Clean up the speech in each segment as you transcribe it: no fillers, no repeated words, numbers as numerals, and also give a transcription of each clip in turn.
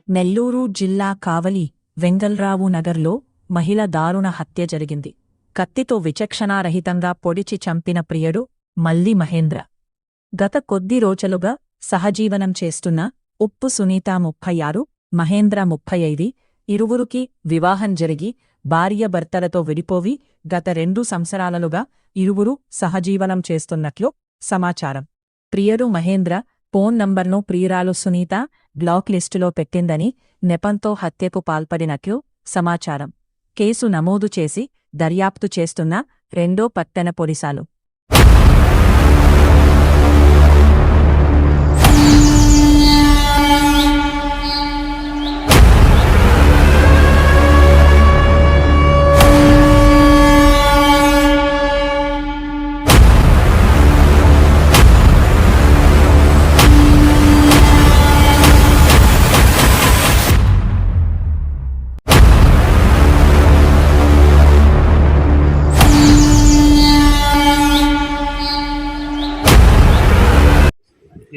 నెల్లూరు జిల్లా కావలి వెంగల్రావు నగర్లో మహిళ దారుణ హత్య జరిగింది. కత్తితో విచక్షణారహితంగా పొడిచి చంపిన ప్రియుడు మల్లి మహేంద్ర. గత కొద్ది రోజులుగా సహజీవనం చేస్తున్న ఉప్పు సునీత 36, మహేంద్ర 35, ఇరువురికి వివాహం జరిగి భార్యాభర్తలతో విడిపోవి గత 2 సంవత్సరాలుగా ఇరువురు సహజీవనం చేస్తున్నట్లు సమాచారం. ప్రియుడు మహేంద్ర ఫోన్ నంబర్ను ప్రియురాలు సునీత బ్లాక్ లిస్టులో పెట్టిందని నెపంతో హత్యకు పాల్పడినట్లు సమాచారం. కేసు నమోదు చేసి దర్యాప్తు చేస్తున్న 2వ పట్టణ పోలీసాలు.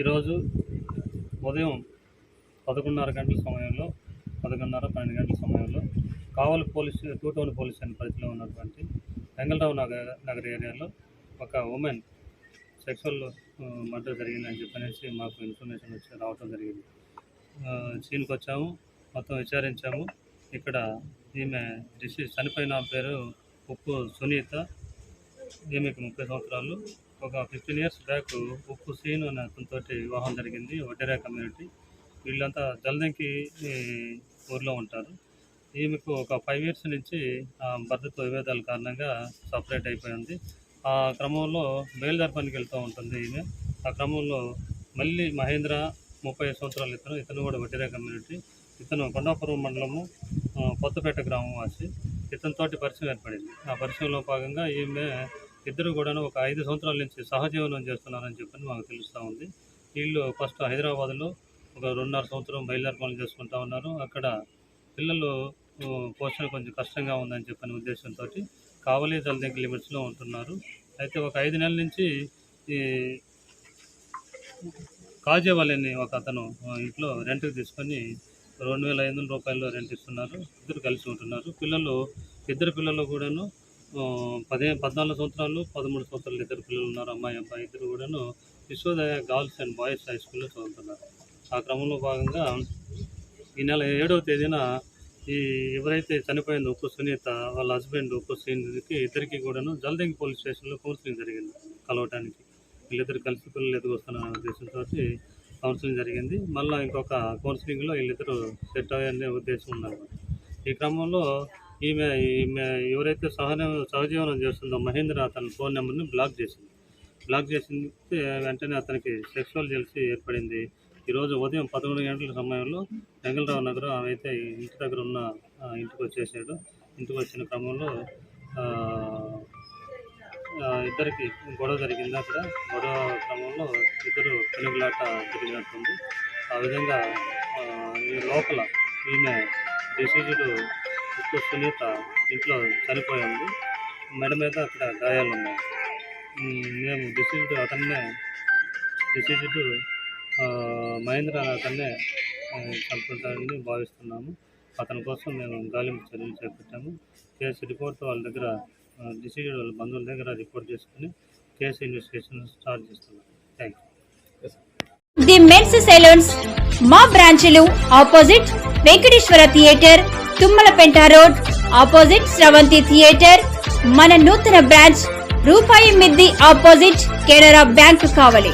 ఈరోజు ఉదయం 11:30 గంటల సమయంలో 11:30-12 గంటల సమయంలో కావలి పోలీసు 2 టౌన్ పోలీస్ స్టేషన్ పరిధిలో ఉన్నటువంటి వెంగళరావు నగర్ ఏరియాలో ఒక ఉమెన్ సెక్సువల్ మర్డర్ జరిగిందని చెప్పనేసి మాకు ఇన్ఫర్మేషన్ వచ్చి రావటం జరిగింది. సీన్కి వచ్చాము, మొత్తం విచారించాము. ఇక్కడ ఈమె చనిపోయిన పేరు ఉప్పు సునీత. ఈమెకు 30 సంవత్సరాలు. ఒక 15 years బ్యాక్ ఉప్పు సీను అనే అతనితో వివాహం జరిగింది. వడ్డేరా కమ్యూనిటీ. వీళ్ళంతా జల్దంకి ఊర్లో ఉంటారు. ఈమెకు ఒక 5 years నుంచి భర్తతో విభేదాల కారణంగా సపరేట్ అయిపోయింది. ఆ క్రమంలో బయలుదేరపానికి వెళ్తూ ఉంటుంది ఈమె. ఆ క్రమంలో మళ్ళీ మహేంద్ర 35 సంవత్సరాలు ఇతను కూడా వడ్డేరా కమ్యూనిటీ. ఇతను కొండాపురం మండలము కొత్తపేట గ్రామం వాసి. ఇతనితోటి పరిచయం ఏర్పడింది. ఆ పరిచయంలో భాగంగా ఈమె ఇద్దరు కూడా ఒక 5 సంవత్సరాల నుంచి సహజీవనం చేస్తున్నారని చెప్పని మాకు తెలుస్తూ ఉంది. వీళ్ళు ఫస్ట్ హైదరాబాద్లో ఒక 2.5 సంవత్సరం బయలుదేరపాలు చేసుకుంటూ ఉన్నారు. అక్కడ పిల్లలు పోషణ కొంచెం కష్టంగా ఉందని చెప్పని ఉద్దేశంతో కావలి జల్దంకి లిమిట్స్లో ఉంటున్నారు. అయితే ఒక 5 నెలల నుంచి ఈ కాజేవాళ్ళని ఒక అతను ఇంట్లో రెంట్కి తీసుకొని 2,500 రూపాయలు రెంట్ ఇస్తున్నారు. ఇద్దరు కలిసి ఉంటున్నారు. ఇద్దరు పిల్లలు కూడాను 14 సంవత్సరాలు 13 సంవత్సరాలు ఇద్దరు పిల్లలు ఉన్నారు. అమ్మాయి అబ్బాయి ఇద్దరు కూడాను Vishwodaya girls and boys high స్కూల్లో చదువుతున్నారు. ఆ క్రమంలో భాగంగా ఈ నెల 7వ తేదీన ఎవరైతే చనిపోయింది ఉప్పు సునీత వాళ్ళ హస్బెండ్ ఉప్పు శ్రీనిధికి ఇద్దరికి కూడాను జల్దంకి పోలీస్ స్టేషన్లో కౌన్సిలింగ్ జరిగింది కలవటానికి. వీళ్ళిద్దరు కలిసి పిల్లలు ఎదుగుస్తున్న ఉద్దేశంతో కౌన్సిలింగ్ జరిగింది. మళ్ళీ ఇంకొక కౌన్సిలింగ్లో వీళ్ళిద్దరూ సెట్ అయ్యే ఉద్దేశం ఉన్నారు. ఈ క్రమంలో ఈమె ఎవరైతే సహజీవనం చేస్తుందో మహేంద్ర అతని ఫోన్ నెంబర్ని బ్లాక్ చేసింది. వెంటనే అతనికి సెక్సువల్ జెల్సీ ఏర్పడింది. ఈరోజు ఉదయం 11 గంటల సమయంలో వెంగళరావు నగర్ ఆమె అయితే ఇంటి దగ్గర ఉన్న ఇంటికి వచ్చేసాడు. ఇంటికి వచ్చిన క్రమంలో ఇద్దరికి గొడవ జరిగింది. అక్కడ గొడవ క్రమంలో ఇద్దరు పెనుగులాట జరిగినట్టుంది. ఆ విధంగా ఈ లోపల ఈమె డిసీజుడు ఉప్పు సునీత ఇంట్లో చనిపోయింది. మెడ మీద అక్కడ గాయాలు ఉన్నాయి. మేము డిసీజుడు మహేంద్ర అతన్నే చంపుకుంటారని భావిస్తున్నాము. అతని కోసం మేము గాలింపు చర్యలు చేపట్టాము. కేసు రిపోర్ట్ వాళ్ళ దగ్గర డిసీజుడు వాళ్ళ బంధువుల దగ్గర రిపోర్ట్ చేసుకుని కేసు ఇన్వెస్టిగేషన్ స్టార్ట్ చేస్తున్నాం. Thank you. The men's salons మా బ్రాంచ్లు opposite Venkateswara theatre, Tummalapenta road, opposite Sravanthi theatre. మన నూతన బ్రాంచ్ రూపాయి మిద్ది ఆపోజిట్ కెనరా బ్యాంక్ కావలి.